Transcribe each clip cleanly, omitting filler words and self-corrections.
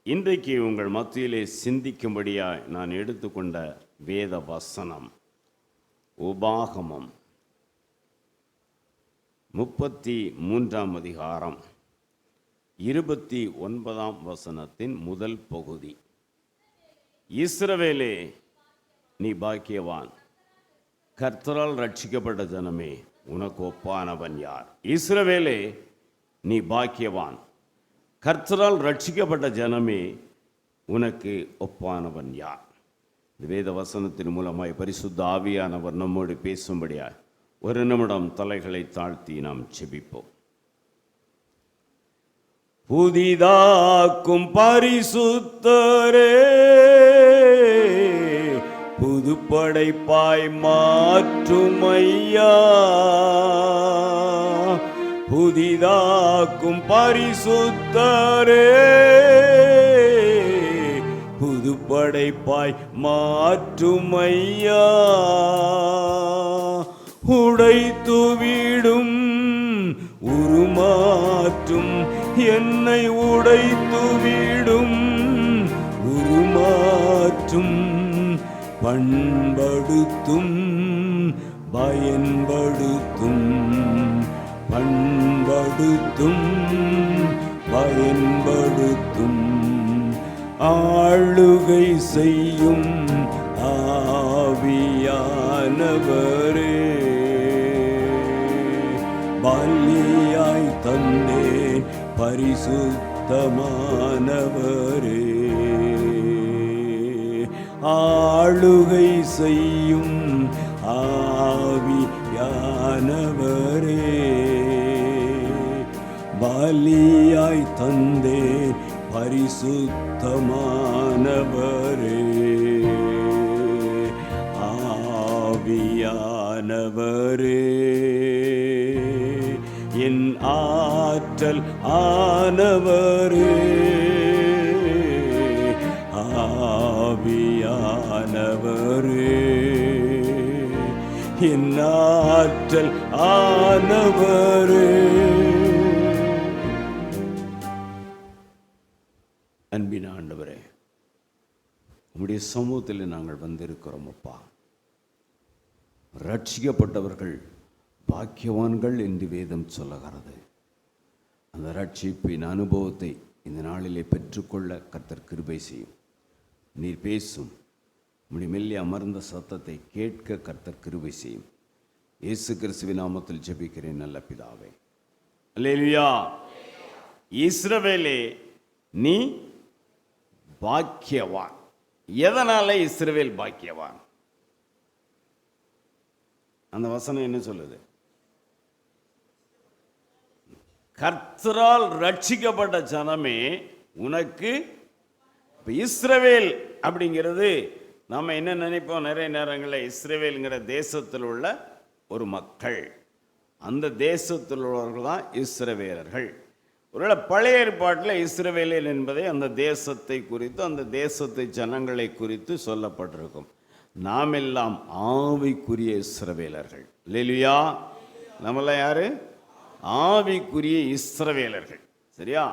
இன்றைக்கு உங்கள் மத்தியிலே சிந்திக்கும்படியாய் நான் எடுத்துக்கொண்ட வேத வசனம் உபாகமம் 33 அதிகாரம் 29 வசனத்தின் முதல் பகுதி. இஸ்ரவேலே நீ பாக்கியவான், கர்த்தரால் ரட்சிக்கப்பட்ட ஜனமே உனக்கு ஒப்பானவன் யார்? இஸ்ரவேலே நீ பாக்கியவான், கர்த்தரால் ரட்சிக்கப்பட்ட ஜனமே உனக்கு ஒப்பானவன் யார்? இந்த வேத வசனத்தின் மூலமாய் பரிசுத்த ஆவியானவர் நம்மோடு பேசும்படியாய் ஒரு நிமிடம் தலைகளை தாழ்த்தி நாம் செபிப்போம். புதிதாக்கும் பரிசுத்தரே, புதுப்படைப்பாய் மாற்றும் ஐயா. புதிதாக்கும் பரிசுத்தரே, புதுப்படைப்பாய் மாற்றும் ஐயா. உடைத்துவிடும் உருமாற்றும் என்னை, உடைத்துவிடும் உருமாற்றும் பண்படுத்தும் பயன்படுத்தும் பண்படுத்தும் பயன்படுத்தும் ஆளுகை செய்யும் ஆவியானவரே, பலியாய் தந்தேன் பரிசுத்தமானவரே. ஆளுகை செய்யும் ஆவியானவரே, பலியாய் தந்தேன் பரிசுத்தமானவரே. ஆவியானவரே, என் ஆற்றல் ஆனவரே. ஆவியானவரே, என் ஆற்றல் ஆனவரே. அன்பின் ஆண்டவரே, உம்முடைய சமூகத்தில் நாங்கள் வந்திருக்கிறோம் அப்பா. ரட்சிக்கப்பட்டவர்கள் பாக்கியவான்கள் என்று வேதம் சொல்லுகிறது. அந்த ரட்சிப்பின் அனுபவத்தை இந்த நாளிலே பெற்றுக்கொள்ள கர்த்தர் கிருபை செய்யும். நீர் பேசும் உம்முடைய மெல்லிய அமர்ந்த சத்தத்தை கேட்க கர்த்தர் கிருபை செய்யும். இயேசு கிறிஸ்துவின் நாமத்தில் ஜெபிக்கிறேன் நல்ல பிதாவே, அல்லேலூயா. இஸ்ரவேலே நீ பாக்கியவான். எதனால இஸ்ரவேல் பாக்கியவான்? அந்த வசனம் என்ன சொல்லுது? கர்த்தரால் ரட்சிக்கப்பட்ட ஜனமே உனக்கு. இஸ்ரவேல் அப்படிங்கிறது நம்ம என்ன நினைப்போம்? நிறைய நேரங்களில் இஸ்ரவேலுங்கிற தேசத்தில் உள்ள ஒரு மக்கள், அந்த தேசத்தில் உள்ளவர்கள் தான் இஸ்ரவேலர்கள். ஒருவேளை பழைய ஏற்பாட்டில் இஸ்ரவேலன் என்பதை அந்த தேசத்தை குறித்து, அந்த தேசத்து ஜனங்களை குறித்து சொல்லப்பட்டிருக்கும். நாம் எல்லாம் ஆவிக்குரிய இஸ்ரவேலர்கள். அல்லேலூயா. நம்மளாம் யாரு? ஆவிக்குரிய இஸ்ரவேலர்கள். சரியா?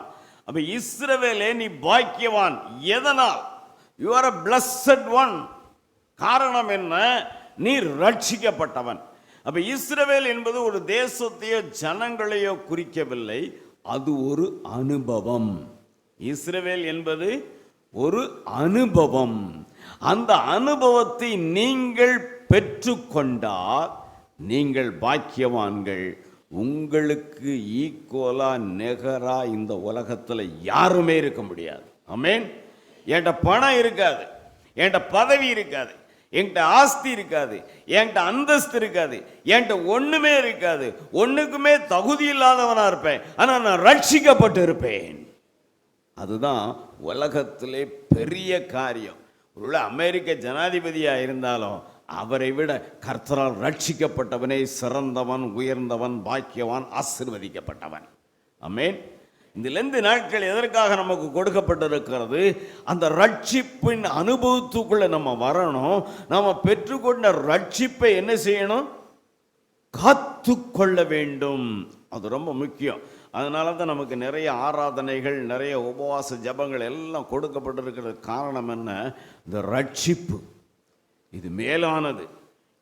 அப்ப இஸ்ரவேலே நீ பாக்கியவான். எதனால்? You are a blessed one. காரணம் என்ன? நீ ரட்சிக்கப்பட்டவன். அப்ப இஸ்ரவேல் என்பது ஒரு தேசத்தையோ ஜனங்களையோ குறிக்கவில்லை, அது ஒரு அனுபவம். இஸ்ரவேல் என்பது ஒரு அனுபவம். அந்த அனுபவத்தை நீங்கள் பெற்றுக்கொண்டால் நீங்கள் பாக்கியவான்கள். உங்களுக்கு ஈக்குவலா நெகரா இந்த உலகத்தில் யாருமே இருக்க முடியாது. ஆமென். என்கிட்ட பணம் இருக்காது, என்கிட்ட பதவி இருக்காது, என்கிட்ட ஆஸ்தி இருக்காது, என்கிட்ட அந்தஸ்து இருக்காது, என்கிட்ட ஒண்ணுமே இருக்காது, ஒண்ணுக்குமே தகுதி இல்லாதவனா இருப்பேன். ஆனா நான் ரட்சிக்கப்பட்டு இருப்பேன். அதுதான் உலகத்திலே பெரிய காரியம். ஒரு அமெரிக்க ஜனாதிபதியா இருந்தாலும் அவரை விட கர்த்தரால் ரட்சிக்கப்பட்டவனே சிறந்தவன், உயர்ந்தவன், பாக்கியவான், ஆசீர்வதிக்கப்பட்டவன். ஆமென். இந்த லெந்து நாட்கள் எதற்காக நமக்கு கொடுக்கப்பட்டிருக்கிறது? அந்த ரட்சிப்பின் அனுபவத்துக்குள்ள நம்ம வரணும். நம்ம பெற்றுக்கொண்ட ரட்சிப்பை என்ன செய்யணும்? காத்து கொள்ள வேண்டும். அது ரொம்ப முக்கியம். அதனால தான் நமக்கு நிறைய ஆராதனைகள், நிறைய உபவாச ஜபங்கள் எல்லாம் கொடுக்கப்பட்டிருக்கிறது. காரணம் என்ன? இந்த ரட்சிப்பு இது மேலானது.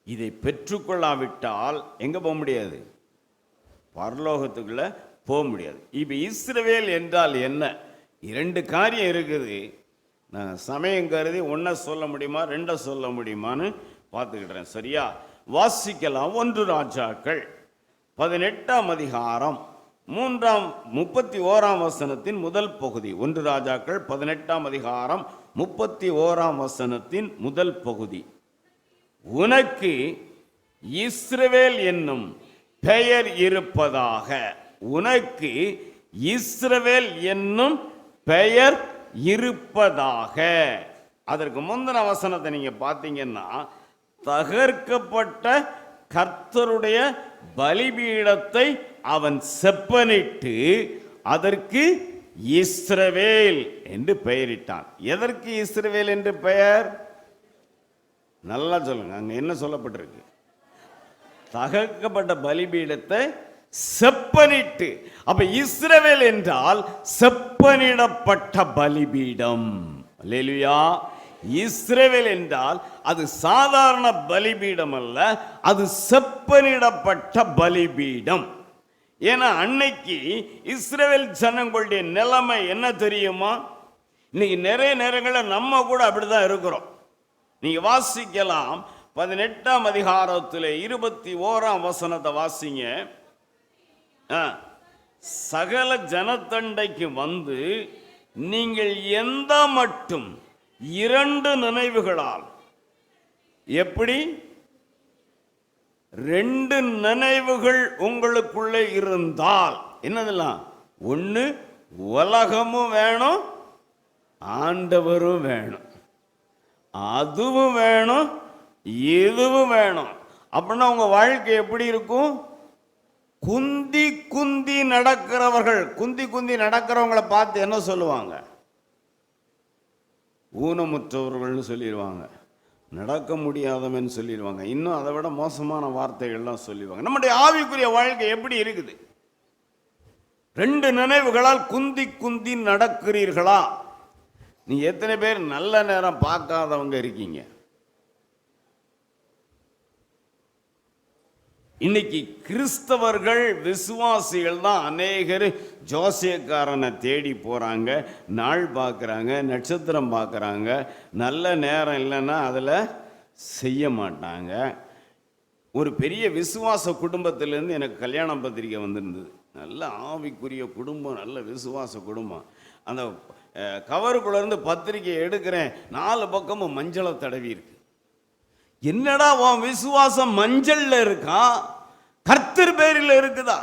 இதை பெற்றுக்கொள்ளாவிட்டால் எங்கே போக முடியாது? பரலோகத்துக்குள்ள போக முடியாது. இப்போ இஸ்ரவேல் என்றால் என்ன? 2 காரியம் இருக்குது. நான் சமயம் கருதி 1 சொல்ல முடியுமா 2 சொல்ல முடியுமான்னு பார்த்துக்கிட்டேன். சரியா? வாசிக்கலாம். 1 ராஜாக்கள் 18ஆம் அதிகாரம் 31ஆம் வசனத்தின் முதல் பகுதி. 1 ராஜாக்கள் 18ஆம் அதிகாரம் 31ஆம் வசனத்தின் முதல் பகுதி. உனக்கு இஸ்ரவேல் என்னும் பெயர் இருப்பதாக. உனக்கு இஸ்ரவேல் என்னும் பெயர் இருப்பதாக. அதற்கு முந்தின வசனத்தை நீங்க பார்த்தீங்கன்னா, தகர்க்கப்பட்ட கர்த்தருடைய பலிபீடத்தை அவன் செப்பனிட்டு அதற்கு இஸ்ரவேல் என்று பெயரிட்டான். எதற்கு இஸ்ரவேல் என்று பெயர்? நல்லா சொல்லுங்க, அங்க என்ன சொல்லப்பட்டிருக்கு? தகர்க்கப்பட்ட பலிபீடத்தை செப்பனிட்டு. அப்ப இஸ்ரவேல் என்றால் செப்பனிடப்பட்ட பலிபீடம். அல்லேலூயா. இஸ்ரவேல் என்றால் அது சாதாரண பலிபீடம் அல்ல, அது செப்பனிடப்பட்ட பலிபீடம். ஏன்னா அன்னைக்கு இஸ்ரவேல் ஜனங்களுடைய நிலைமை என்ன தெரியுமா? இன்னைக்கு நிறைய நேரங்களில் நம்ம கூட அப்படிதான் இருக்கிறோம். நீங்க வாசிக்கலாம். 18ஆம் அதிகாரத்தில் 21ஆம் வசனத்தை வாசிங்க. சகல ஜனத்தண்டைக்கு வந்து நீங்கள் எந்த மட்டும் 2 நினைவுகளால், எப்படி 2 நினைவுகள் உங்களுக்குள்ளே இருந்தால், என்னதெல்லாம்? 1 உலகமும் வேணும், ஆண்டவரும் வேணும், அதுவும் வேணும், இதுவும் வேணும். அப்படின்னா உங்க வாழ்க்கை எப்படி இருக்கும்? குந்தி குந்தி நடக்கிறவர்கள். குந்தி குந்தி நடக்கிறவங்களை பார்த்து என்ன சொல்லுவாங்க? ஊனமுற்றவர்கள்னு சொல்லிடுவாங்க, நடக்க முடியாதவன்னு சொல்லிடுவாங்க, இன்னும் அதை விட மோசமான வார்த்தைகள்லாம் சொல்லிடுவாங்க. நம்முடைய ஆவிக்குரிய வாழ்க்கை எப்படி இருக்குது? 2 நினைவுகளால் குந்தி குந்தி நடக்கிறீர்களா? நீ எத்தனை பேர் நல்ல நேரம் பார்க்காதவங்க இருக்கீங்க? இன்னைக்கு கிறிஸ்தவர்கள் விசுவாசிகள் தான் அநேகர் ஜோசியக்காரனை தேடி போறாங்க, நாள் பார்க்குறாங்க, நட்சத்திரம் பார்க்குறாங்க. நல்ல நேரம் இல்லைன்னா அதில் செய்ய மாட்டாங்க. ஒரு பெரிய விசுவாச குடும்பத்திலேருந்து எனக்கு கல்யாண பத்திரிக்கை வந்திருந்தது. நல்ல ஆவிக்குரிய குடும்பம், நல்ல விசுவாச குடும்பம். அந்த கவருக்குள்ளேருந்து பத்திரிக்கை எடுக்கிறேன், 4 பக்கமும் மஞ்சளை தடவி இருக்கு. என்னடா உன் விசுவாசம் மஞ்சள்ல இருக்கா, கர்த்தர் பேரில் இருக்குதா?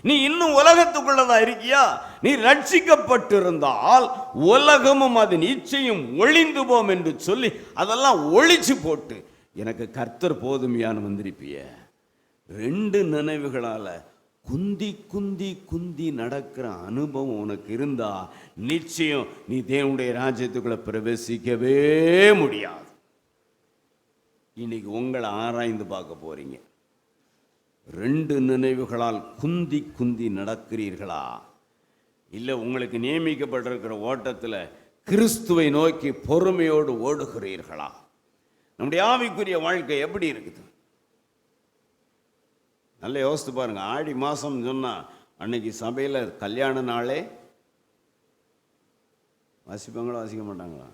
நீ இன்னும் உலகத்துக்குள்ளதா இருக்கியா? நீ ரட்சிக்கப்பட்டிருந்தால் உலகமும் அது நிச்சயம் ஒளிந்து போம் என்று சொல்லி அதெல்லாம் ஒளிச்சு போட்டு எனக்கு கர்த்தர் போதுமையான வந்திருப்பிய. 2 நினைவுகளால குந்தி குந்தி குந்தி நடக்கிற அனுபவம் உனக்கு இருந்தா நிச்சயம் நீ தேவனுடைய ராஜ்யத்துக்குள்ள பிரவேசிக்கவே முடியாது. இன்னைக்கு உங்களை ஆராய்ந்து பார்க்க போறீங்க. 2 நினைவுகளால் குந்தி குந்தி நடக்கிறீர்களா? இல்லை உங்களுக்கு நியமிக்கப்பட்டிருக்கிற ஓட்டத்தில் கிறிஸ்துவை நோக்கி பொறுமையோடு ஓடுகிறீர்களா? நம்முடைய ஆவிக்குரிய வாழ்க்கை எப்படி இருக்குது? நல்லா யோசித்து பாருங்க. ஆடி மாதம் சொன்னால் அன்னைக்கு சபையில் கல்யாண நாளே வாசிப்பாங்களா வாசிக்க மாட்டாங்களா?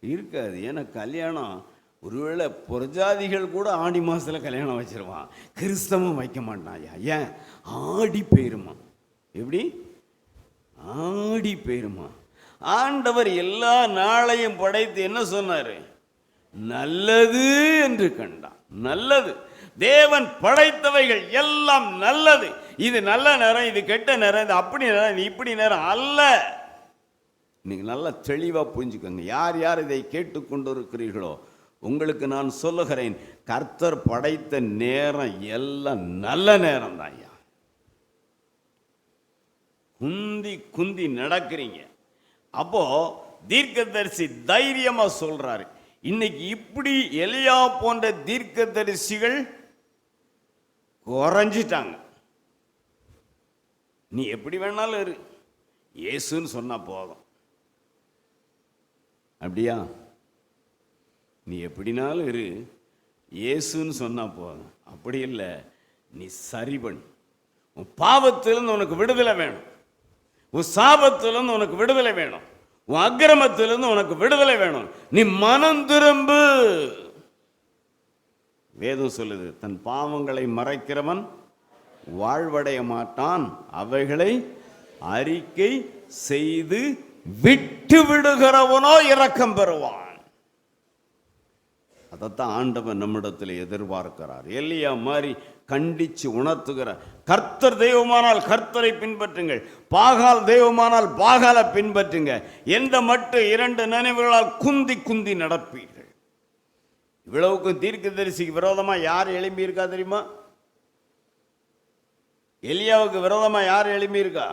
இருக்காது. ஏன்னா கல்யாணம் ஒருவேளை புரஜாதிகள் கூட ஆடி மாதத்தில் கல்யாணம் வச்சிருவான், கிறிஸ்தவம் வைக்க மாட்டான். ஏன்? ஆடி போயிருமா. எப்படி? ஆடி போயிருமா. ஆண்டவர் எல்லா நாளையும் படைத்து என்ன சொன்னார்? நல்லது என்று கண்டான். நல்லது. தேவன் படைத்தவைகள் எல்லாம் நல்லது. இது நல்ல நேரம், இது கெட்ட நேரம், இது அப்படி நேரம், இது இப்படி நேரம் அல்ல. நீங்க நல்லா தெளிவாக புரிஞ்சுக்கோங்க. யார் யார் இதை கேட்டுக்கொண்டு இருக்கிறீர்களோ உங்களுக்கு நான் சொல்லுகிறேன், கர்த்தர் படைத்த நேரம் எல்லாம் நல்ல நேரம் தான். ஐயா, குந்தி குந்தி நடக்கிறீங்க. அப்போ தீர்க்கதரிசி தைரியமா சொல்றாரு. இன்னைக்கு இப்படி எலியா போன்ற தீர்க்கதரிசிகள் குறைஞ்சிட்டாங்க. நீ எப்படி வேணாலும் இரு, இயேசுன்னு சொன்னா போதும். அப்படியா? நீ எப்படினாலும் இரு, இயேசுன்னு சொன்னா போதும். அப்படி இல்லை, நீ சரி பண்ணு. உன் பாவத்திலிருந்து உனக்கு விடுதலை வேணும், உன் சாபத்திலிருந்து உனக்கு விடுதலை வேணும், உன் அக்கிரமத்திலிருந்து உனக்கு விடுதலை வேணும். நீ மனம் திரும்பு. வேதம் சொல்லுது, தன் பாவங்களை மறைக்கிறவன் வாழ்வடைய மாட்டான், அவைகளை அறிக்கை செய்து விட்டு விடுகிறவனோ இரக்கம் பெறுவான். அதைத்தான் ஆண்டவன் நம்மிடத்தில் எதிர்பார்க்கிறார். எலியா மாதிரி கண்டிச்சு உணர்த்துகிறார். கர்த்தர் தெய்வமானால் கர்த்தரை பின்பற்றுங்கள், பாகால் தெய்வமானால் பாகாலை பின்பற்றுங்க. எந்த மட்டும் இரண்டு நினைவுகளால் குந்தி குந்தி நடப்பீர்கள். இவ்வளவுக்கு தீர்க்கதரிசிக்கு விரோதமா யார் எழும்பி இருக்கா தெரியுமா? எலியாவுக்கு விரோதமா யார் எழும்பி இருக்கா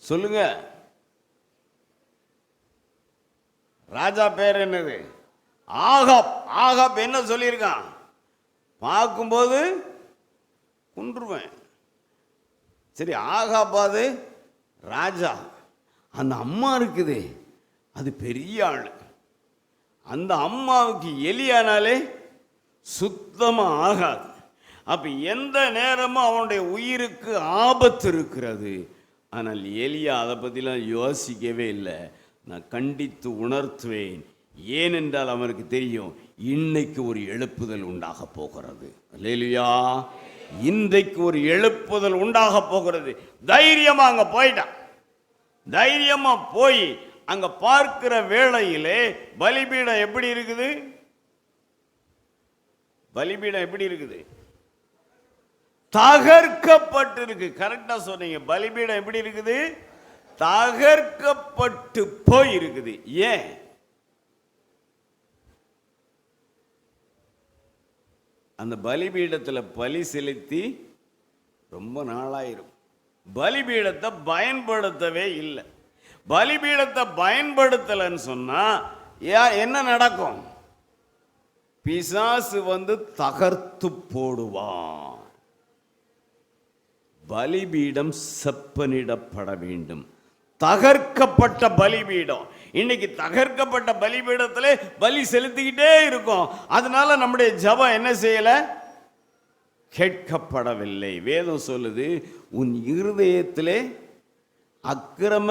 சொல்லுங்க. ராஜா பேர் என்னது? ஆகாப். ஆகாப் என்ன சொல்லியிருக்கான்? பார்க்கும்போது குன்றுவேன். சரி, ஆகாபாது ராஜா, அந்த அம்மா இருக்குது, அது பெரிய ஆள். அந்த அம்மாவுக்கு எலியானாலே சுத்தமா ஆகாது. அப்ப எந்த நேரமும் அவனுடைய உயிருக்கு ஆபத்து இருக்கிறது. ஆனால் எலியா அதை பற்றிலாம் யோசிக்கவே இல்லை. நான் கண்டித்து உணர்த்துவேன். ஏனென்றால் அவனுக்கு தெரியும், இன்னைக்கு ஒரு எழுப்புதல் உண்டாக போகிறது. அல்லேலூயா! இன்றைக்கு ஒரு எழுப்புதல் உண்டாக போகிறது. தைரியமா அங்க போயிட்டான். தைரியமா போய் அங்க பார்க்கிற வேளையிலே பலிபீடம் எப்படி இருக்குது? பலிபீடம் எப்படி இருக்குது? தகர்க்கப்பட்டிருக்கு. கரெக்டா சொன்னீங்க. பலிபீடம் எப்படி இருக்குது? தகர்க்கப்பட்டு போய் இருக்குது. ஏன்? அந்த பலிபீடத்தில் பலி செலுத்தி ரொம்ப நாளாயிரும். பலிபீடத்தை பயன்படுத்தவே இல்லை. பலிபீடத்தை பயன்படுத்தலைன்னு சொன்னா என்ன நடக்கும்? பிசாசு வந்து தகர்த்து போடுவான். பலிபீடம் செப்பனிடப்பட வேண்டும். தகர்க்கப்பட்ட பலிபீடம். இன்னைக்கு தகர்க்கப்பட்ட பலிபீடத்திலே பலி செலுத்திக்கிட்டே இருக்கும். அதனால நம்முடைய ஜெபம் என்ன செய்யல? கேட்கப்படவில்லை. வேதம் சொல்லுது, உன் இருதயத்திலே அக்கிரம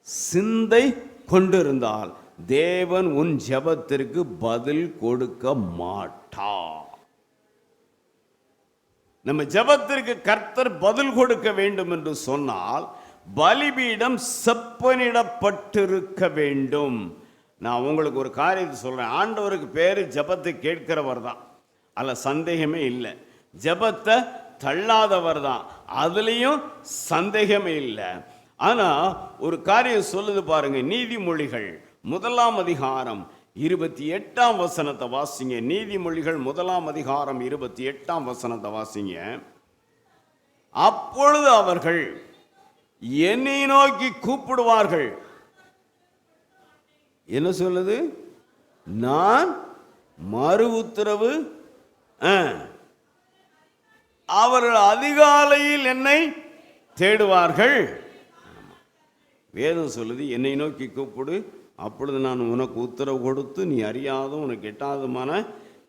சிந்தை கொண்டிருந்தால் தேவன் உன் ஜெபத்திற்கு பதில் கொடுக்க மாட்டார். நம்ம ஜெபத்திற்கு கர்த்தர் பதில் கொடுக்க வேண்டும் என்று சொன்னால் பலிபீடம் செப்பனிடப்பட்டிருக்க வேண்டும். நான் உங்களுக்கு ஒரு காரியத்தை சொல்றேன். ஆண்டவருக்கு பேரு ஜெபத்தை கேட்கிறவர் தான், அல்ல சந்தேகமே இல்லை. ஜெபத்தை தள்ளாதவர் தான், அதுலேயும் சந்தேகமே இல்லை. ஆனா ஒரு காரியம் சொல்லுது பாருங்க. நீதிமொழிகள் 1 அதிகாரம் 28 வசனத்தை வாசிங்க. நீதிமொழிகள் 1 அதிகாரம் 28 வசனத்தை வாசிங்க. அப்பொழுது அவர்கள் என்னை நோக்கி கூப்பிடுவார்கள். என்ன சொல்லுது? நான் மறு உத்தரவு. அவர்கள் அதிகாலையில் என்னை தேடுவார்கள். வேதம் சொல்லுது, என்னை நோக்கி கூப்பிடு, அப்பொழுது நான் உனக்கு உத்தரவு கொடுத்து நீ அறியாதும் உனக்கு எட்டாதுமான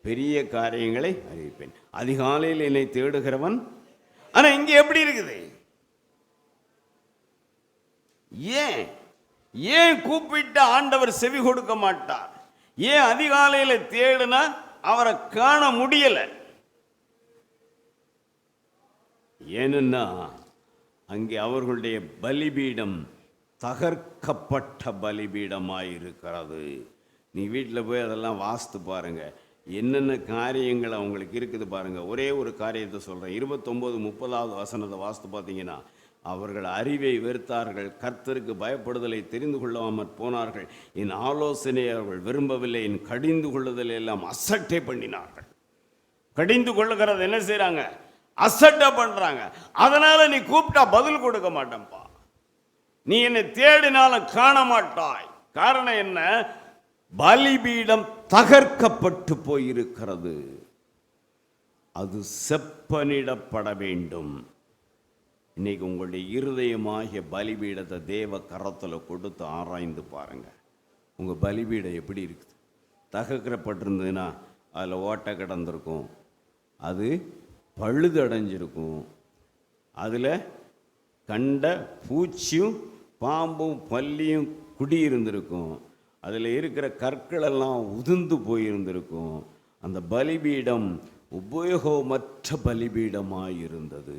பெரிய காரியங்களை அறிவிப்பேன். அதிகாலையில் என்னை தேடுகிறவன். ஆனா இங்க எப்படி இருக்குது? ஏன் ஏன் கூப்பிட்ட ஆண்டவர் செவி கொடுக்க மாட்டார்? ஏன் அதிகாலையில தேடுனா அவரை காண முடியல? ஏன்னா அங்கே அவர்களுடைய பலிபீடம் தகர்க்கப்பட்ட பலிபீடமாயிருக்கிறது. நீ வீட்டில் போய் அதெல்லாம் வாசித்து பாருங்க, என்னென்ன காரியங்கள் அவங்களுக்கு இருக்குது பாருங்க. ஒரே ஒரு காரியத்தை சொல்றேன். 29-30 வசனத்தை வாசித்து பார்த்தீங்கன்னா, அவர்கள் அறிவை வெறுத்தார்கள், கர்த்தருக்கு பயப்படுதலை தெரிந்து கொள்ளாமற் போனார்கள், என் ஆலோசனை அவர்கள் விரும்பவில்லை, என் கடிந்து கொள்ளுதலை எல்லாம் அசட்டை பண்ணினார்கள். கடிந்து கொள்ளுகிறது என்ன செய்யறாங்க? அசட்டை பண்றாங்க. அதனால நீ கூப்பிட்டா பதில் கொடுக்க மாட்டேன்பா, நீ என்னை தேடினாலும் காண மாட்டாய். காரணம் என்ன? பலிபீடம் தகர்க்கப்பட்டு போயிருக்கிறது. அது செப்பனிடப்பட வேண்டும். இன்னைக்கு உங்களுடைய இருதயமாகிய பலிபீடத்தை தேவ கரத்தில் கொடுத்து ஆராய்ந்து பாருங்க. உங்கள் பலிபீடம் எப்படி இருக்குது? தகக்கிறப்பட்டிருந்ததுன்னா அதில் ஓட்டை கிடந்திருக்கும், அது பழுதடைஞ்சிருக்கும், அதில் கண்ட பூச்சியும் பாம்பும் பல்லியும் குடியிருந்திருக்கும், அதில் இருக்கிற கற்களெல்லாம் உதிர்ந்து போயிருந்திருக்கும். அந்த பலிபீடம் உபயோகமற்ற பலிபீடமாக இருந்தது.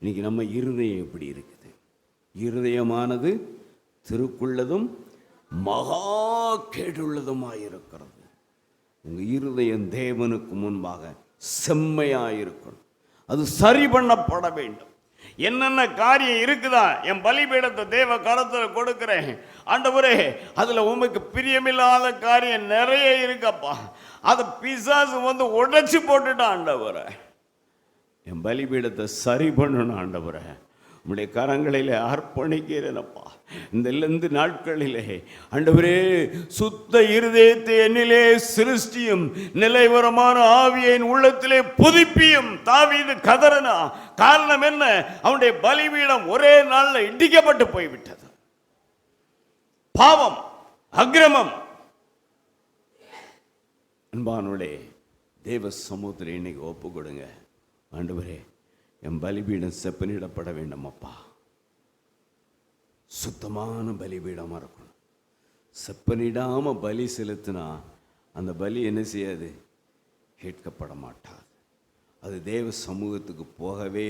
இன்னைக்கு நம்ம இருதயம் எப்படி இருக்குது? இருதயமானது திருக்குள்ளதும் மகா கேடுள்ளதுமாக இருக்கிறது. உங்கள் இருதயம் தேவனுக்கு முன்பாக செம்மையாக இருக்கணும். அது சரி பண்ணப்பட வேண்டும். என்னென்ன காரியம் இருக்குதா? என் பலிபீடத்தை தேவ கரத்தில் கொடுக்கிறேன் ஆண்டவரே, அதில் உமக்கு பிரியமில்லாத காரியம் நிறைய இருக்கப்பா, அதை பிசாசு வந்து உடைச்சி போட்டுட்டான் ஆண்டவரே. என் பலிபீடத்தை சரி பண்ணணும் ஆண்டவரே, உம்முடைய கரங்களிலே அர்ப்பணிக்கிறேனப்பா. இந்த நாட்களிலே ஆண்டவரே, சுத்த இருதயத்தை என்னிலே சிருஷ்டியும், நிலைவரமான ஆவியை உள்ளத்திலே புதுப்பியும். தாவீது கதறனா, காரணம் என்ன? அவனுடைய பலிபீடம் ஒரே நாளில் இடிக்கப்பட்டு போய்விட்டது. பாவம், அக்கிரமம். அன்பானோடே, தேவ சமூகத்தில் இன்னைக்கு ஒப்பு கொடுங்க. ஆண்டவரே, என் பலிபீடம் செப்பனிடப்பட வேண்டும் அப்பா. சுத்தமான பலிபீடமாக இருக்கணும். செப்பனிடாமல் பலி செலுத்தினா அந்த பலி என்ன செய்யாது? கேட்கப்பட மாட்டாது. அது தேவ சமூகத்துக்கு போகவே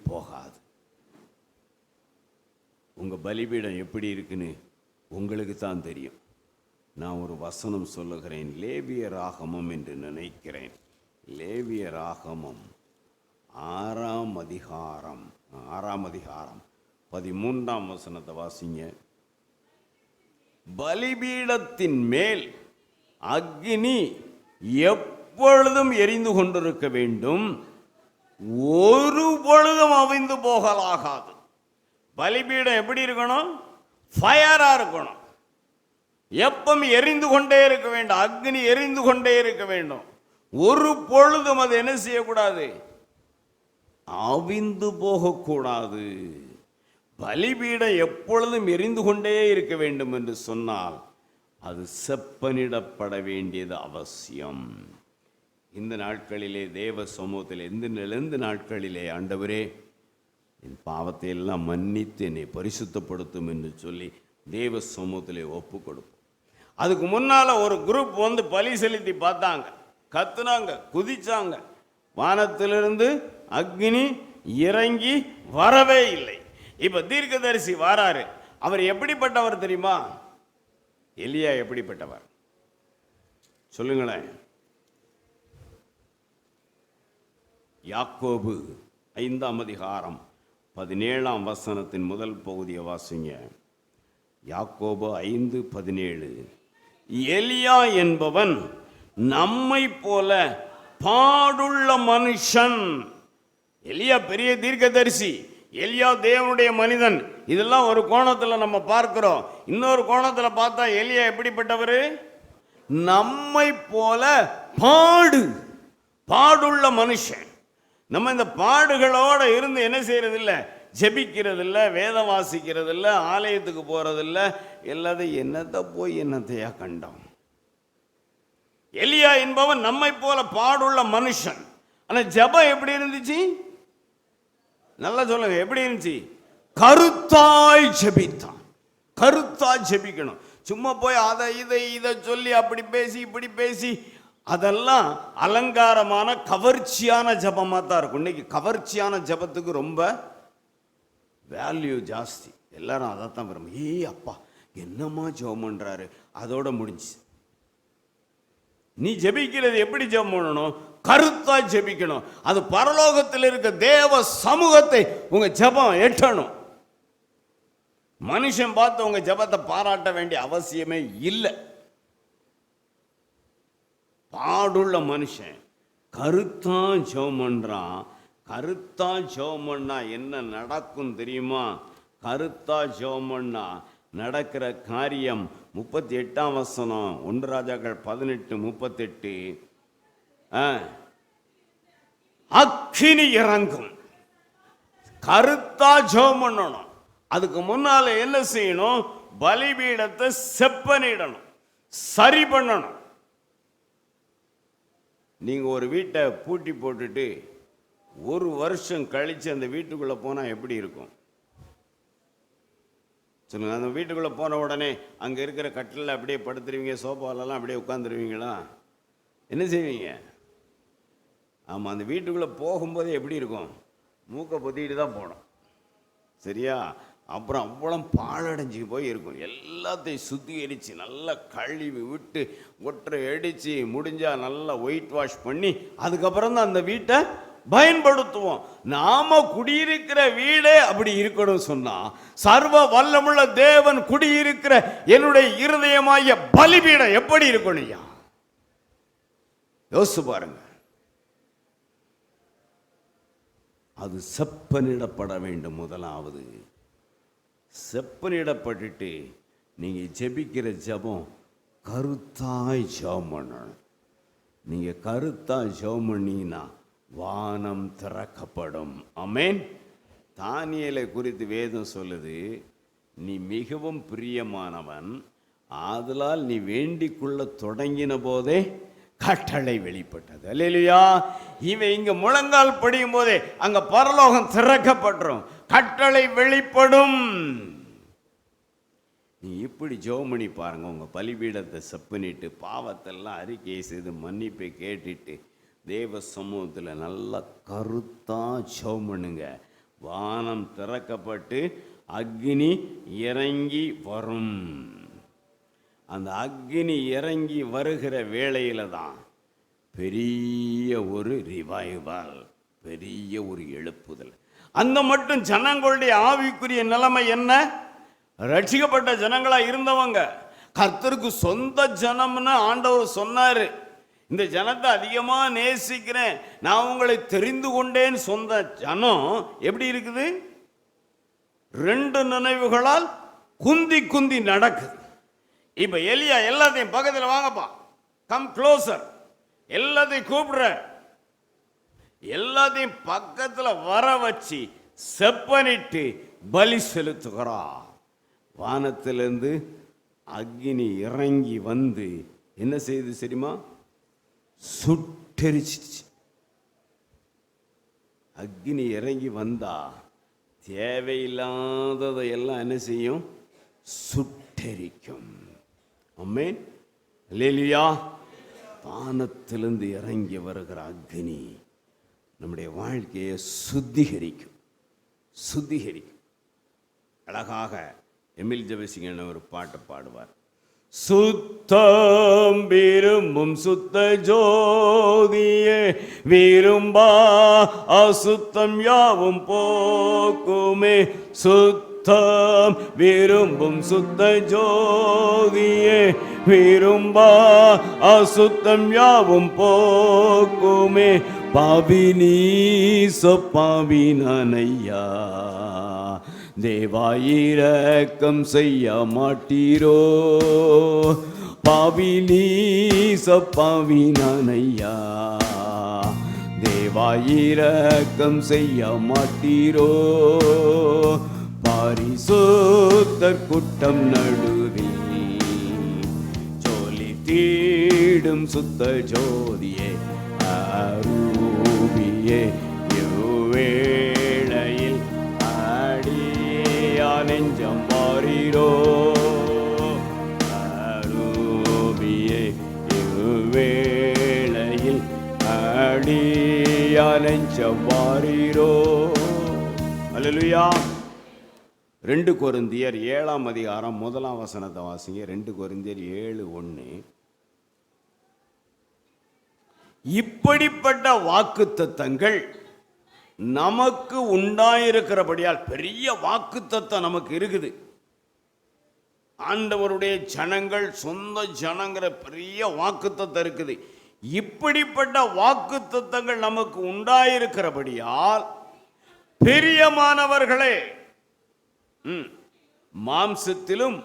போகாது. உங்கள் பலிபீடம் எப்படி இருக்குன்னு உங்களுக்கு தான் தெரியும். நான் ஒரு வசனம் சொல்லுகிறேன், லேவியர் ஆகமம் என்று நினைக்கிறேன். லேவியர் ஆகமம் 6ஆம் அதிகாரம் 13ஆம் வசனத்தை வாசிங்க. பலிபீடத்தின் மேல் அக்னி எப்பொழுதும் எரிந்து கொண்டிருக்க வேண்டும், ஒரு பொழுதும் அவிந்து போகலாகாது. பலிபீடம் எப்படி இருக்கணும்? ஃபயரா இருக்கணும். எப்பவும் எரிந்து கொண்டே இருக்க வேண்டும். அக்னி எரிந்து கொண்டே இருக்க வேண்டும். ஒரு பொழுதும் அது என்ன செய்யக்கூடாது? அவிந்து போகக்கூடாது. பலிபீடம் எப்பொழுதும் எரிந்து கொண்டே இருக்க வேண்டும் என்று சொன்னால் அது செப்பனிடப்பட வேண்டியது அவசியம். இந்த நாட்களிலே தேவ சமூகத்தில் எந்த நாட்களிலே ஆண்டவரே, என் பாவத்தை எல்லாம் மன்னித்து என்னை பரிசுத்தப்படுத்தும் என்று சொல்லி தேவ சமூகத்திலே ஒப்பு கொடுப்போம். அதுக்கு முன்னால் ஒரு குரூப் வந்து பலி செலுத்தி பார்த்தாங்க, கத்துனாங்க, குதிச்சாங்க. வானத்திலிருந்து அக்னி இறங்கி வரவே இல்லை. இப்ப தீர்க்கதரிசி வாராரு. அவர் எப்படிப்பட்டவர் தெரியுமா? எலியா எப்படிப்பட்டவர் சொல்லுங்களேன். யாக்கோபு 5ஆம் அதிகாரம் 17ஆம் வசனத்தின் முதல் பகுதியை வாசிங்க. யாக்கோபு 5:17. எலியா என்பவன் நம்மை போல பாடுள்ள மனுஷன். எலியா பெரிய தீர்க்கதரிசி, எலியா தேவனுடைய மனிதன். இதெல்லாம் ஒரு கோணத்தில் நம்ம பார்க்கிறோம். இன்னொரு கோணத்தில் பார்த்தா எலியா எப்படிப்பட்டவர்? நம்மை போல பாடுள்ள மனுஷன். நம்ம இந்த பாடுகளோட இருந்து என்ன செய்யறது இல்லை? ஜெபிக்கிறது இல்லை, வேதம் வாசிக்கிறது இல்லை, ஆலயத்துக்கு போறது இல்லை. எல்லாத்தையும் என்னத்தை போய் என்னத்தையா கண்டோம். எலியா என்பவன் நம்மை போல பாடுள்ள மனுஷன். ஆனா ஜெபம் எப்படி இருந்துச்சு? நல்லா சொல்லுங்க, எப்படி இருந்துச்சு? கருத்தாய் ஜெபித்தான். கருத்தாய் ஜெபிக்கணும். சும்மா போய் அதை இதை சொல்லி அப்படி பேசி இப்படி பேசி அதெல்லாம் அலங்காரமான கவர்ச்சியான ஜபமாக தான் இருக்கும். இன்னைக்கு கவர்ச்சியான ஜபத்துக்கு ரொம்ப வேல்யூ ஜாஸ்தி. எல்லாரும் அதைத்தான் விரும்பும். அப்பா என்னம்மா ஜெபம் பண்றாரு, அதோட முடிஞ்சு. நீ ஜெபிக்கிறது எப்படி ஜெபம் பண்ணணும்? கருத்தா ஜெபிக்கணும். அது பரலோகத்தில் இருக்க தேவ சமூகத்தை உங்க ஜெபம் எட்டணும். மனுஷன் பார்த்து உங்க ஜெபத்தை பாராட்ட வேண்டிய அவசியமே இல்லை. பாடுள்ள மனுஷன் கருத்தா ஜெபம் பண்றான். கருத்தா ஜெபம் பண்ணா என்ன நடக்கும் தெரியுமா? கருத்தா ஜெபம் பண்ணா நடக்கிற காரியம் 38ஆம் வசனம் 1 ராஜாக்கள் 18:38. அக்கினி இறங்கும். கருத்தா ஜெபம் பண்ணணும். அதுக்கு முன்னால என்ன செய்யணும்? பலிபீடத்தை செப்பனிடணும், சரி பண்ணணும். நீங்க ஒரு வீட்டை பூட்டி போட்டுட்டு ஒரு வருஷம் கழிச்சு அந்த வீட்டுக்குள்ள போனா எப்படி இருக்கும் சொல்லுங்க? அந்த வீட்டுக்குள்ள போன உடனே அங்க இருக்கிற கட்டில அப்படியே படுத்துருவீங்க, சோஃபாலெல்லாம் அப்படியே உட்காந்துருவீங்களா? என்ன செய்வீங்க? ஆமா, அந்த வீட்டுக்குள்ள போகும்போதே எப்படி இருக்கும்? மூக்கை பொத்திட்டு தான் போனோம், சரியா? அப்புறம் அவ்வளோ பாழடைஞ்சு போய் இருக்கும். எல்லாத்தையும் சுத்திகரித்து நல்லா கழுவி விட்டு ஒற்றை அடித்து முடிஞ்சா நல்லா ஒயிட் வாஷ் பண்ணி அதுக்கப்புறம் தான் அந்த வீட்டை பயன்படுத்துவோம். நாம குடியிருக்கிற வீடே அப்படி இருக்கணும் சொன்னா, சர்வ வல்லமுள்ள தேவன் குடியிருக்கிற என்னுடைய இருதயமாகிய பலிபீடம் எப்படி இருக்கணும்யா? யோசிச்சு பாருங்க. அது செப்பனிடப்பட வேண்டும். முதலாவது செப்பனிடப்பட்டுட்டு நீங்க ஜெபிக்கிற ஜெபம் கருத்தாய் ஜெபம் பண்ணணும். நீங்க கருத்தாய் ஜெபம் பண்ணீங்கன்னா வானம் திறக்கப்படும். ஆமென். தானியேலை குறித்து வேதம் சொல்லுது, நீ மிகவும் பிரியமானவன், ஆதலால் நீ வேண்டிக்கொள்ள தொடங்கின போதே கட்டளை வெளிப்பட்டது. அல்லேலூயா. இவன் இங்க முழங்கால் படியும் போதே அங்க பரலோகம் திறக்கப்படும், கட்டளை வெளிப்படும். நீ இப்படி ஜெபம் பண்ணி பாருங்க. உங்க பலிபீடத்தை செப்பனிட்டு பாவத்தெல்லாம் அறிக்கை செய்து மன்னிப்பை கேட்டுட்டு தேவ சமூகத்தில் நல்லா கருத்தா ஜெபம் பண்ணுங்க. வானம் திறக்கப்பட்டு அக்னி இறங்கி வரும். அந்த அக்னி இறங்கி வருகிற வேளையில தான் பெரிய ஒரு ரிவைவல், பெரிய ஒரு எழுப்புதல். அந்த மட்டும் ஜனங்களுடைய ஆவிக்குரிய நிலைமை என்ன? ரட்சிக்கப்பட்ட ஜனங்களா இருந்தவங்க, கர்த்தருக்கு சொந்த ஜனம்னு ஆண்டவர் சொன்னாரு. இந்த ஜனத்தை அதிகமா நேசிக்கிறேன், நான் உங்களை தெரிந்து கொண்டேன். சொந்த ஜனம் எப்படி இருக்குது? 2 நினைவுகளால் குந்தி குந்தி நடக்குது. இப்ப எலியா எல்லாத்தையும் பக்கத்தில் வாங்கப்பா, கம் க்ளோசர், எல்லாத்தையும் கூப்பிடுற, எல்லாத்தையும் பக்கத்துல வர வச்சு செப்பனிட்டு பலி செலுத்துகிறா. வானத்திலிருந்து அக்னி இறங்கி வந்து என்ன செய்து தெரியுமா? சுட்டெரிச்சிச்சு. அக்னி இறங்கி வந்தா தேவையில்லாததை எல்லாம் என்ன செய்யும்? சுட்டெரிக்கும். ஆமென். அல்லேலூயா. வானத்திலிருந்து இறங்கி வருகிற அக்னி நம்முடைய வாழ்க்கையை சுத்திகரிக்கும், சுத்திகரிக்கும். அழகாக எமில் ஜெபசிங்கன் ஒரு பாட்டை பாடுவார். சுத்தம் விரும்பும் சுத்த ஜோதியே, விரும்பா அசுத்தம் யாவும் போக்குமே. சுத்தம் விரும்பும் சுத்த ஜோதியே, விரும்பா அசுத்தம் யாவும் போக்குமே. பாவி நீச பாவி நானையா, தேவாயிரக்கம் செய்ய மாட்டீரோ. பாவி நீச பாவி நானையா, தேவாயிரக்கம் செய்ய மாட்டீரோ. பரிசுத்தர் கூட்டம் நடுவில் ஜோலி தீடும் சுத்த ஜோதியே, அரூபியே, வேளையில் அடியா நெஞ்சம் மாறீரோ. அரூபியே, வேளையில் அடியா நெஞ்சம் மாறீரோ. அல்லேலூயா. 2 கொரிந்தியர் 7ஆம் அதிகாரம் 1ஆம் வசனத்தை வாசிங்க. 2 கொரிந்தியர் 7:1. இப்படிப்பட்ட வாக்குத்தத்தங்கள் நமக்கு உண்டாயிருக்கிறபடியால், பெரிய வாக்குத்தத்தம் நமக்கு இருக்குது. ஆண்டவருடைய ஜனங்கள், சொந்த ஜனங்கிற பெரிய வாக்குத்தத்தம் இருக்குது. இப்படிப்பட்ட வாக்குத்தத்தங்கள் நமக்கு உண்டாயிருக்கிறபடியால், பிரியமானவர்களே, மாம்சத்திலும்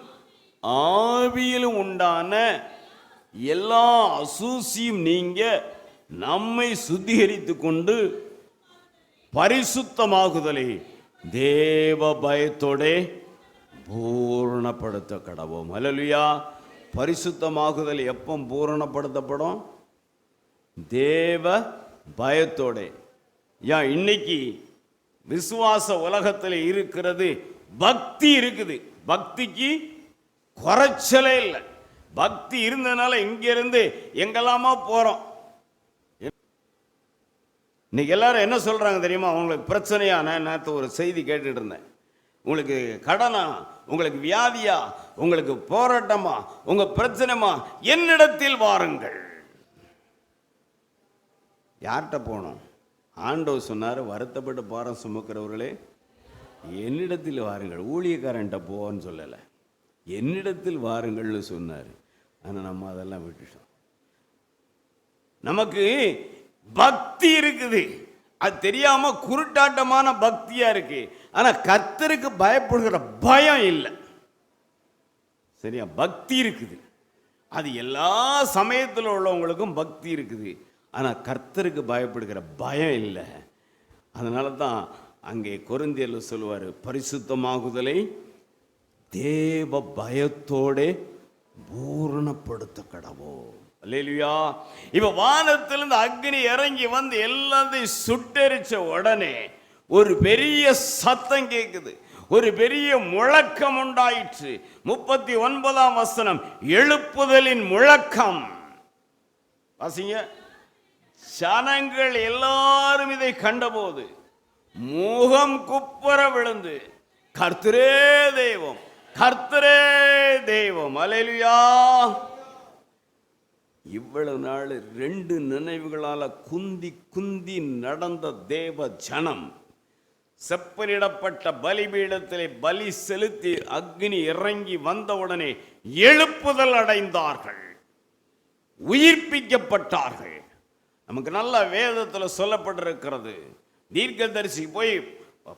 ஆவியிலும் உண்டான எல்லா அசூசியும் நீங்க நம்மை சுத்திகரித்து கொண்டு பரிசுத்தமாகுதலை தேவ பயத்தோட பூரணப்படுத்த கடவோம். அல்லேலூயா. பரிசுத்தமாகுதல் எப்போ பூரணப்படுத்தப்படும்? தேவ பயத்தோட. இன்னைக்கு விசுவாச உலகத்தில் இருக்கிறது பக்தி இருக்குது. பக்திக்கு குறைச்சலே இல்லை. பக்தி இருந்ததுனால இங்கிருந்து எங்கெல்லாமா போறோம். இன்னைக்கு எல்லாரும் என்ன சொல்றாங்க தெரியுமா? உங்களுக்கு பிரச்சனையா? நான் நேற்று ஒரு செய்தி கேட்டுட்டு இருந்தேன். உங்களுக்கு கடனா, உங்களுக்கு வியாதியா, உங்களுக்கு போராட்டமா, உங்க பிரச்சனைமா, என்னிடத்தில் வாருங்கள். யார்கிட்ட போனோம்? ஆண்டவர் சொன்னார், வருத்தப்பட்டு பாரம் சுமக்கிறவர்களே என்னிடத்தில் வாருங்கள். ஊழியக்காரன்ட்ட போன்னு சொல்லலை, என்னிடத்தில் வாருங்கள்னு சொன்னார். ஆனால் நம்ம அதெல்லாம் விட்டுட்டோம். நமக்கு பக்தி இருக்குது, அது தெரியாம குருட்டாட்டமான பக்தியா இருக்கு. ஆனா கர்த்தருக்கு பயப்படுகிற பயம் இல்லை. சரியா? பக்தி இருக்குது, அது எல்லா சமயத்தில் உள்ளவங்களுக்கும் பக்தி இருக்குது. ஆனா கர்த்தருக்கு பயப்படுகிற பயம் இல்லை. அதனால தான் அங்கே கொரிந்தியர்ல சொல்லுவார், பரிசுத்தமாகுதலை தேவ பயத்தோட பூரணப்படுத்த கடவோம். அல்லேலூயா. இப்ப வானத்திலிருந்து அக்னி இறங்கி வந்து எல்லாத்தையும் சுட்டெரிச்ச உடனே ஒரு பெரிய சத்தம் கேட்குது, ஒரு பெரிய முழக்கம் உண்டாயிற்று. 39ஆம் வசனம், எழுப்புதலின் முழக்கம். வாசிங்க. ஜனங்கள் எல்லாரும் இதை கண்டபோது முகம் குப்புற விழுந்து, கர்த்தரே தெய்வம், கர்த்தரே தெய்வம். அல்லேலூயா. இவ்வளவு நாள் 2 நினைவுகளால குந்தி குந்தி நடந்த தேவ ஜனம் செப்பனிடப்பட்ட பலிபீடத்திலே பலி செலுத்தி அக்னி இறங்கி வந்தவுடனே எழுப்புதல் அடைந்தார்கள், உயிர்ப்பிக்கப்பட்டார்கள். நமக்கு நல்ல வேதத்தில் சொல்லப்பட்டிருக்கிறது. தீர்க்கதரிசி போய்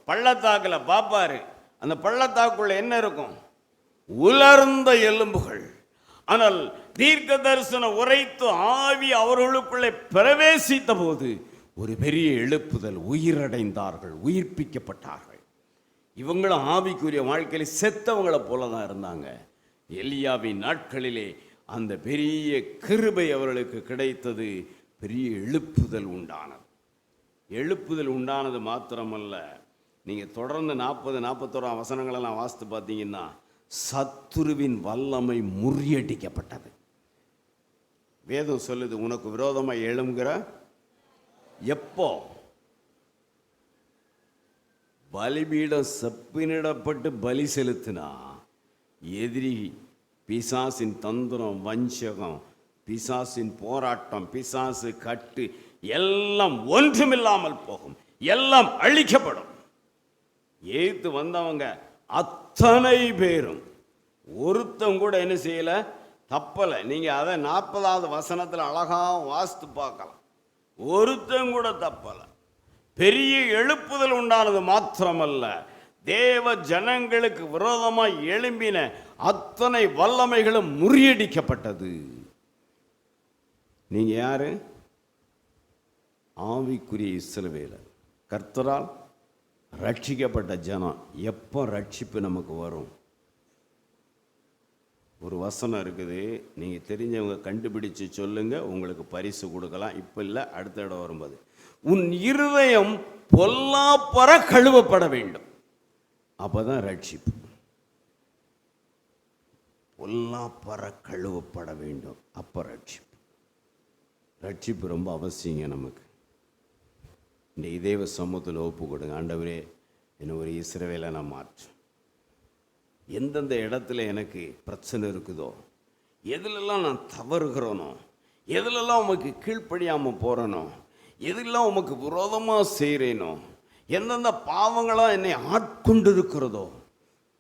பள்ளத்தாக்கில் பார்ப்பாரு. அந்த பள்ளத்தாக்குள்ள என்ன இருக்கும்? உலர்ந்த எலும்புகள். ஆனால் தீர்க்க தரிசனம் உரைத்து ஆவி அவர்களுக்குள்ளே பிரவேசித்த போது ஒரு பெரிய எழுப்புதல், உயிரடைந்தார்கள், உயிர்ப்பிக்கப்பட்டார்கள். இவங்களும் ஆவிக்குரிய வாழ்க்கையில் செத்தவங்களை போல தான் இருந்தாங்க. எலியாவின் நாட்களிலே அந்த பெரிய கிருபை அவர்களுக்கு கிடைத்தது. பெரிய எழுப்புதல் உண்டானது. எழுப்புதல் உண்டானது மாத்திரமல்ல, நீங்கள் தொடர்ந்து 40-41 வசனங்களெல்லாம் வாசித்து பார்த்தீங்கன்னா சத்துருவின் வல்லமை முறியடிக்கப்பட்டது. வேதம் சொல்லுது, உனக்கு விரோதமாக எழும்புகிற எப்போ? பலிபீடம் செப்பினிடப்பட்டு பலி செலுத்தினா எதிரி பிசாசின் தந்திரம், வஞ்சகம், பிசாசின் போராட்டம், பிசாசு கட்டு எல்லாம் ஒன்றுமில்லாமல் போகும், எல்லாம் அழிக்கப்படும். ஏத்து வந்தவங்க அத்தனை பேரும் ஒருத்தம் கூட என்ன செய்யல, தப்பலை. நீங்க அதை 40ஆவது வசனத்தில் அழகாக வாசித்து பார்க்கலாம். ஒருத்தம் கூட தப்பல. பெரிய எழுப்புதல் உண்டானது மாத்திரமல்ல, தேவ ஜனங்களுக்கு விரோதமாய் எழும்பின அத்தனை வல்லமைகளும் முறியடிக்கப்பட்டது. நீங்க யாரு? ஆவிக்குரிய இஸ்ரவேலர், கர்த்தரால் ரட்சிக்கப்பட்ட ஜனம். எப்போ ரட்சிப்பு நமக்கு வரும்? ஒரு வசனம் இருக்குது, நீங்கள் தெரிஞ்சவங்க கண்டுபிடிச்சு சொல்லுங்க, உங்களுக்கு பரிசு கொடுக்கலாம். இப்போ இல்லை, அடுத்த இடம் வரும்போது. உன் இருதயம் பொல்லாப்பற கழுவப்பட வேண்டும், அப்போதான் ரட்சிப்பு. பொல்லாப்பற கழுவப்பட வேண்டும், அப்போ ரட்சிப்பு. ரட்சிப்பு ரொம்ப அவசியங்க நமக்கு. இந்த இதேவ சமூகத்தில் ஒப்பு கொடுங்க. ஆண்டவரே, என்ன ஒரு இஸ்ரவேலை நான் மாற்று. எந்தெந்த இடத்துல எனக்கு பிரச்சனை இருக்குதோ, எதுலெல்லாம் நான் தவறுகிறோனோ, எதுலெல்லாம் உமக்கு கீழ்ப்படியாமல் போகிறனோ, எதெல்லாம் உமக்கு விரோதமாக செய்கிறேனோ, எந்தெந்த பாவங்களாக என்னை ஆட்கொண்டு இருக்கிறதோ,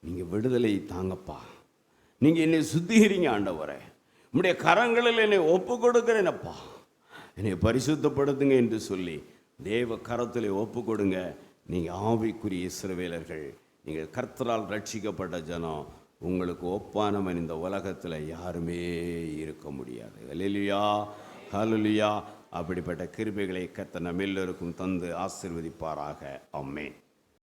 நீங்கள் விடுதலை தாங்கப்பா. நீங்கள் என்னை சுத்திகரிங்க ஆண்டவரே. உம்முடைய கரங்களில் என்னை ஒப்பு கொடுக்கிறேனப்பா, என்னை பரிசுத்தப்படுத்துங்க என்று சொல்லி தேவ கரத்தில் ஒப்பு கொடுங்க. நீங்கள் ஆவிக்குரிய இஸ்ரவேலர்கள், நீங்கள் கர்த்தரால் ரட்சிக்கப்பட்ட ஜனம். உங்களுக்கு ஒப்பானவன் இந்த உலகத்தில் யாருமே இருக்க முடியாது. அல்லேலூயா, ஹல்லேலூயா. அப்படிப்பட்ட கிருபைகளை கர்த்தர் நம்ம எல்லோருக்கும் தந்து ஆசீர்வதிப்பாராக. ஆமென்.